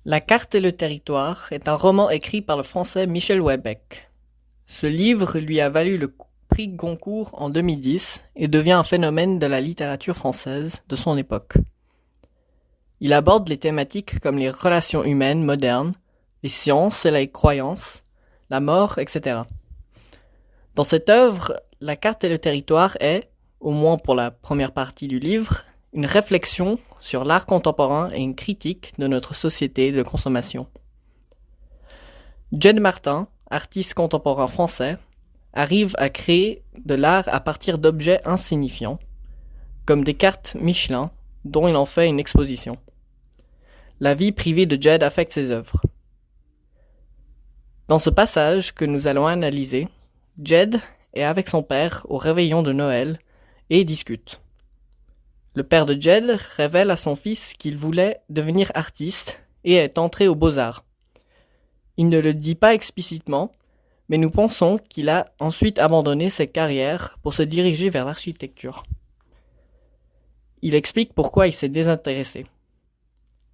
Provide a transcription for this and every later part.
La carte et le territoire est un roman écrit par le français Michel Houellebecq. Ce livre lui a valu le prix Goncourt en 2010 et devient un phénomène de la littérature française de son époque. Il aborde les thématiques comme les relations humaines modernes, les sciences et les croyances, la mort, etc. Dans cette œuvre, la carte et le territoire est, au moins pour la première partie du livre, une réflexion sur l'art contemporain et une critique de notre société de consommation. Jed Martin, artiste contemporain français, arrive à créer de l'art à partir d'objets insignifiants, comme des cartes Michelin, dont il en fait une exposition. La vie privée de Jed affecte ses œuvres. Dans ce passage que nous allons analyser, Jed est avec son père au réveillon de Noël et discute. Le père de Jed révèle à son fils qu'il voulait devenir artiste et est entré aux beaux-arts. Il ne le dit pas explicitement, mais nous pensons qu'il a ensuite abandonné cette carrière pour se diriger vers l'architecture. Il explique pourquoi il s'est désintéressé.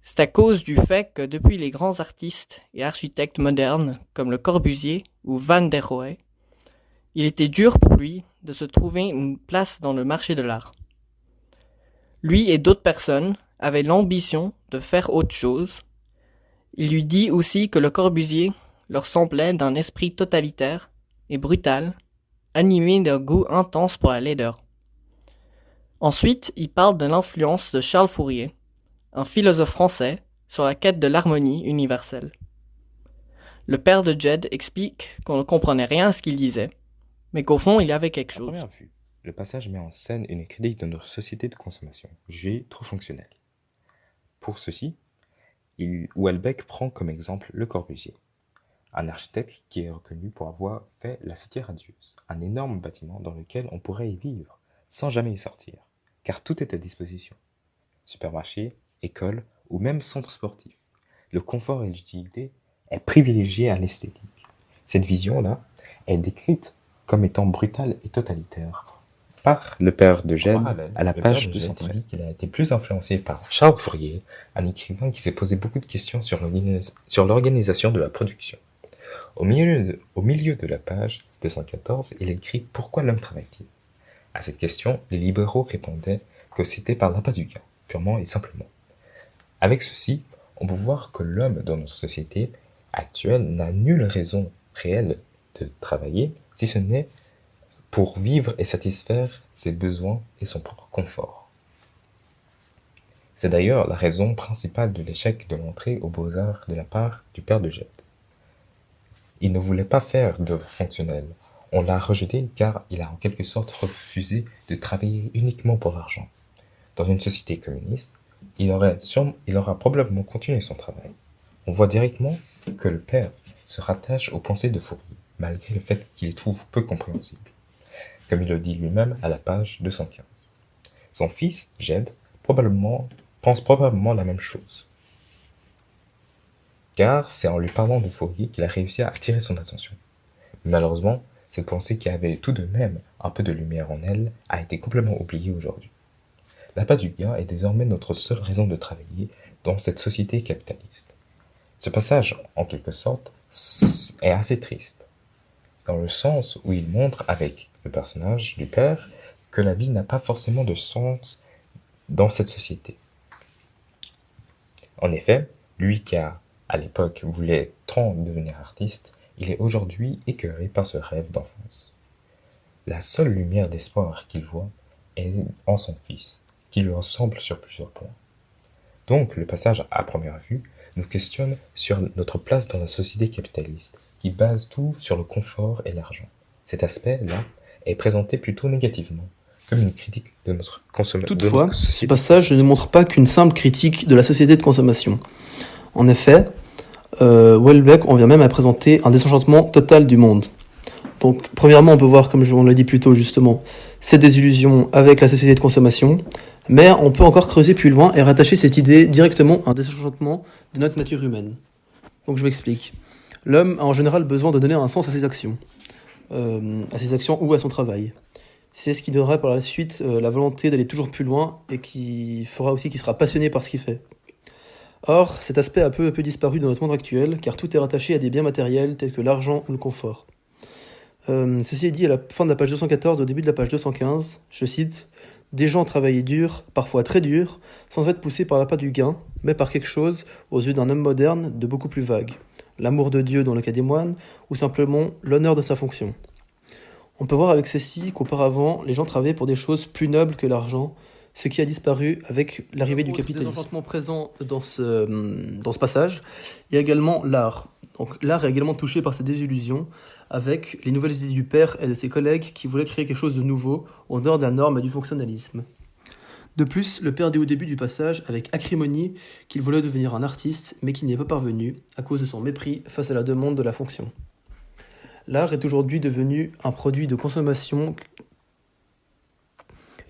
C'est à cause du fait que depuis les grands artistes et architectes modernes comme Le Corbusier ou Van der Rohe, il était dur pour lui de se trouver une place dans le marché de l'art. Lui et d'autres personnes avaient l'ambition de faire autre chose. Il lui dit aussi que Le Corbusier leur semblait d'un esprit totalitaire et brutal, animé d'un goût intense pour la laideur. Ensuite, il parle de l'influence de Charles Fourier, un philosophe français, sur la quête de l'harmonie universelle. Le père de Jed explique qu'on ne comprenait rien à ce qu'il disait, mais qu'au fond il y avait quelque À chose. première vue, le passage met en scène une critique de notre société de consommation, jugée trop fonctionnelle. Pour ceci, Houellebecq prend comme exemple Le Corbusier, un architecte qui est reconnu pour avoir fait la Cité radieuse, un énorme bâtiment dans lequel on pourrait y vivre, sans jamais y sortir, car tout est à disposition. Supermarché, école ou même centre sportif. Le confort et l'utilité est privilégié à l'esthétique. Cette vision-là est décrite comme étant brutale et totalitaire par le père de Jed à la page 213. Il dit qu'il a été plus influencé par Charles Fourier, un écrivain qui s'est posé beaucoup de questions sur l'organisation de la production. Au milieu de la page 214, il écrit « Pourquoi l'homme travaille-t-il » À cette question, les libéraux répondaient que c'était par l'appât du gain, purement et simplement. Avec ceci, on peut voir que l'homme dans notre société actuelle n'a nulle raison réelle de travailler, si ce n'est pour vivre et satisfaire ses besoins et son propre confort. C'est d'ailleurs la raison principale de l'échec de l'entrée aux beaux-arts de la part du père de Jed. Il ne voulait pas faire d'œuvre fonctionnelle. On l'a rejeté car il a en quelque sorte refusé de travailler uniquement pour l'argent. Dans une société communiste, il aura probablement continué son travail. On voit directement que le père se rattache aux pensées de Fourier, malgré le fait qu'il les trouve peu compréhensibles, comme il le dit lui-même à la page 215. Son fils, Jed, pense probablement la même chose, car c'est en lui parlant de Fourier qu'il a réussi à attirer son attention. Mais malheureusement, cette pensée qui avait tout de même un peu de lumière en elle a été complètement oubliée aujourd'hui. L'appât du gain est désormais notre seule raison de travailler dans cette société capitaliste. Ce passage, en quelque sorte, est assez triste, dans le sens où il montre avec le personnage du père que la vie n'a pas forcément de sens dans cette société. En effet, lui qui à l'époque voulait tant devenir artiste, il est aujourd'hui écœuré par ce rêve d'enfance. La seule lumière d'espoir qu'il voit est en son fils, qui lui ressemble sur plusieurs points. Donc, le passage à première vue nous questionne sur notre place dans la société capitaliste, qui base tout sur le confort et l'argent. Cet aspect-là est présenté plutôt négativement, comme une critique de notre consommation. Toutefois, ce passage ne montre pas qu'une simple critique de la société de consommation. En effet, Houellebecq en vient même à présenter un désenchantement total du monde. Donc, premièrement, on peut voir, comme on l'a dit plus tôt justement, cette désillusion avec la société de consommation, mais on peut encore creuser plus loin et rattacher cette idée directement à un désenchantement de notre nature humaine. Donc je m'explique. L'homme a en général besoin de donner un sens à ses actions ou à son travail. C'est ce qui donnera par la suite la volonté d'aller toujours plus loin et qui fera aussi qu'il sera passionné par ce qu'il fait. Or, cet aspect a peu à peu disparu dans notre monde actuel, car tout est rattaché à des biens matériels tels que l'argent ou le confort. Ceci est dit à la fin de la page 214, au début de la page 215, je cite: « Des gens travaillaient dur, parfois très dur, sans être poussés par l'appât du gain, mais par quelque chose, aux yeux d'un homme moderne, de beaucoup plus vague. L'amour de Dieu dans le cas des moines, ou simplement l'honneur de sa fonction. » On peut voir avec ceci qu'auparavant, les gens travaillaient pour des choses plus nobles que l'argent, ce qui a disparu avec l'arrivée du capitalisme. Désenchantement présent dans ce passage, il y a également l'art. Donc l'art est également touché par cette désillusion, avec les nouvelles idées du père et de ses collègues qui voulaient créer quelque chose de nouveau, en dehors de la norme et du fonctionnalisme. De plus, le père dit au début du passage, avec acrimonie, qu'il voulait devenir un artiste, mais qu'il n'y est pas parvenu, à cause de son mépris face à la demande de la fonction. L'art est aujourd'hui devenu un produit de consommation,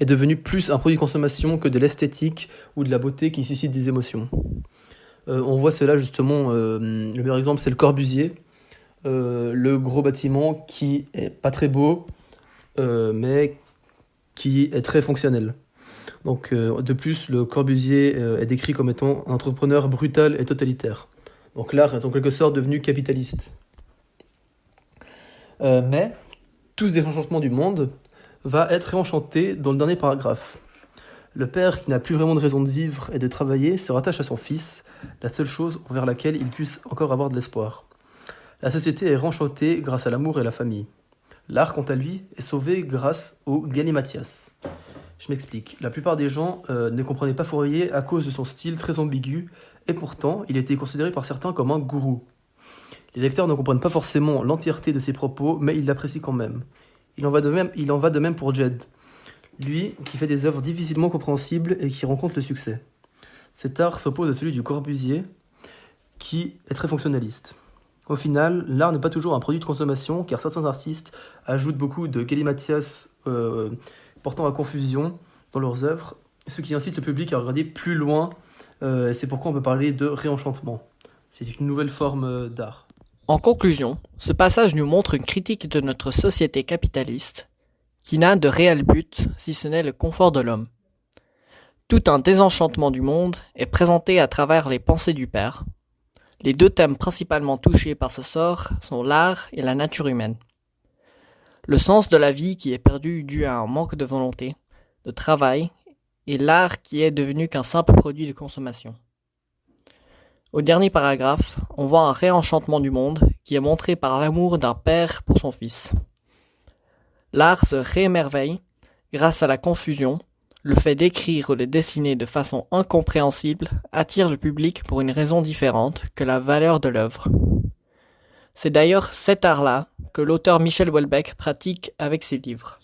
est devenu plus un produit de consommation que de l'esthétique ou de la beauté qui suscite des émotions. On voit cela justement, le meilleur exemple c'est le Corbusier, le gros bâtiment qui est pas très beau, mais qui est très fonctionnel. Donc, de plus, le Corbusier est décrit comme étant un entrepreneur brutal et totalitaire. Donc l'art est en quelque sorte devenu capitaliste. Mais tout ce désenchantement du monde va être réenchanté dans le dernier paragraphe. Le père, qui n'a plus vraiment de raison de vivre et de travailler, se rattache à son fils, la seule chose envers laquelle il puisse encore avoir de l'espoir. La société est réenchantée grâce à l'amour et la famille. L'art, quant à lui, est sauvé grâce au galimatias. Je m'explique. La plupart des gens ne comprenaient pas Fourier à cause de son style très ambigu, et pourtant, il était considéré par certains comme un gourou. Les lecteurs ne comprennent pas forcément l'entièreté de ses propos, mais ils l'apprécient quand même. Il en va de même pour Jed, lui qui fait des œuvres difficilement compréhensibles et qui rencontre le succès. Cet art s'oppose à celui du Corbusier, qui est très fonctionnaliste. Au final, l'art n'est pas toujours un produit de consommation, car certains artistes ajoutent beaucoup de galimatias portant à confusion dans leurs œuvres, ce qui incite le public à regarder plus loin. C'est pourquoi on peut parler de réenchantement. C'est une nouvelle forme d'art. En conclusion, ce passage nous montre une critique de notre société capitaliste qui n'a de réel but si ce n'est le confort de l'homme. Tout un désenchantement du monde est présenté à travers les pensées du père. Les deux thèmes principalement touchés par ce sort sont l'art et la nature humaine. Le sens de la vie qui est perdu dû à un manque de volonté, de travail, et l'art qui est devenu qu'un simple produit de consommation. Au dernier paragraphe, on voit un réenchantement du monde qui est montré par l'amour d'un père pour son fils. L'art se réémerveille grâce à la confusion. Le fait d'écrire ou de dessiner de façon incompréhensible attire le public pour une raison différente que la valeur de l'œuvre. C'est d'ailleurs cet art-là que l'auteur Michel Houellebecq pratique avec ses livres.